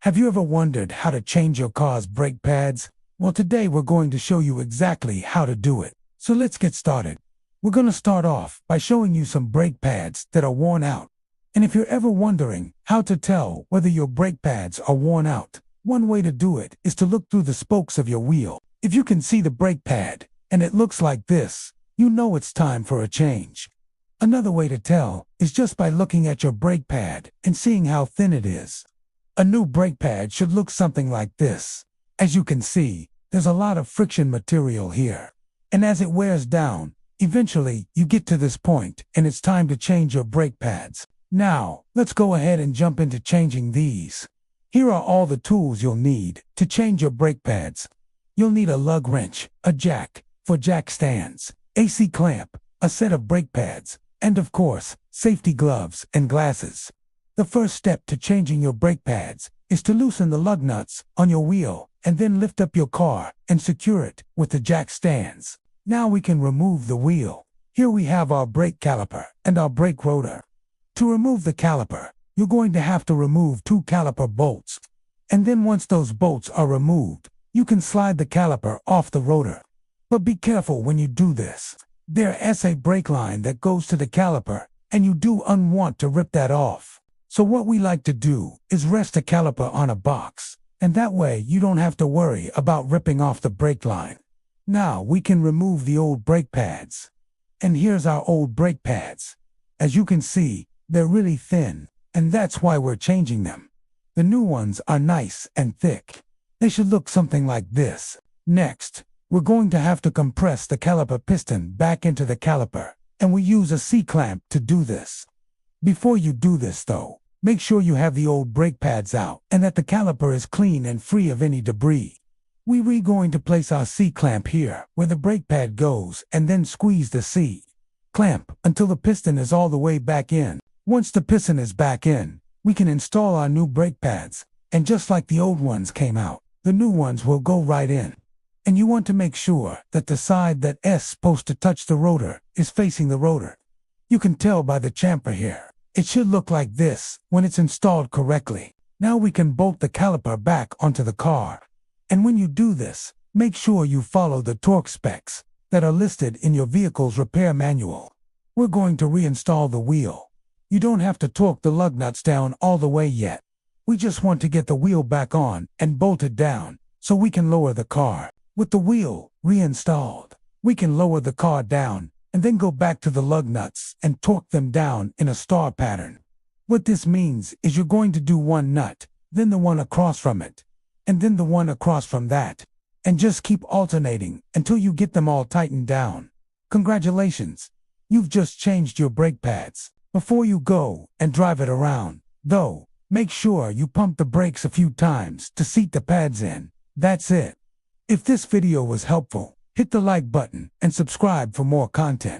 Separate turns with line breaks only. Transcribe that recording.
Have you ever wondered how to change your car's brake pads? Well, today we're going to show you exactly how to do it. So let's get started. We're going to start off by showing you some brake pads that are worn out. And if you're ever wondering how to tell whether your brake pads are worn out, one way to do it is to look through the spokes of your wheel. If you can see the brake pad and it looks like this, you know it's time for a change. Another way to tell is just by looking at your brake pad and seeing how thin it is. A new brake pad should look something like this. As you can see, there's a lot of friction material here. And as it wears down, eventually you get to this point and it's time to change your brake pads. Now, let's go ahead and jump into changing these. Here are all the tools you'll need to change your brake pads. You'll need a lug wrench, a jack for jack stands, a C-clamp, a set of brake pads, and of course, safety gloves and glasses. The first step to changing your brake pads is to loosen the lug nuts on your wheel and then lift up your car and secure it with the jack stands. Now we can remove the wheel. Here we have our brake caliper and our brake rotor. To remove the caliper, you're going to have to remove 2 caliper bolts. And then once those bolts are removed, you can slide the caliper off the rotor. But be careful when you do this. There is a brake line that goes to the caliper, and you do unwant to rip that off. So what we like to do is rest the caliper on a box, and that way you don't have to worry about ripping off the brake line. Now we can remove the old brake pads. And here's our old brake pads. As you can see, they're really thin, and that's why we're changing them. The new ones are nice and thick. They should look something like this. Next, we're going to have to compress the caliper piston back into the caliper, and we use a C-clamp to do this. Before you do this though, make sure you have the old brake pads out and that the caliper is clean and free of any debris. We're going to place our C-clamp here where the brake pad goes and then squeeze the C-clamp until the piston is all the way back in. Once the piston is back in, we can install our new brake pads, and just like the old ones came out, the new ones will go right in. And you want to make sure that the side that is supposed to touch the rotor is facing the rotor. You can tell by the chamfer here. It should look like this when it's installed correctly. Now we can bolt the caliper back onto the car. And when you do this, make sure you follow the torque specs that are listed in your vehicle's repair manual. We're going to reinstall the wheel. You don't have to torque the lug nuts down all the way yet. We just want to get the wheel back on and bolted down so we can lower the car. With the wheel reinstalled, we can lower the car down and then go back to the lug nuts and torque them down in a star pattern. What this means is you're going to do one nut, then the one across from it, and then the one across from that, and just keep alternating until you get them all tightened down. Congratulations! You've just changed your brake pads. Before you go and drive it around, though, make sure you pump the brakes a few times to seat the pads in. That's it. If this video was helpful, hit the like button and subscribe for more content.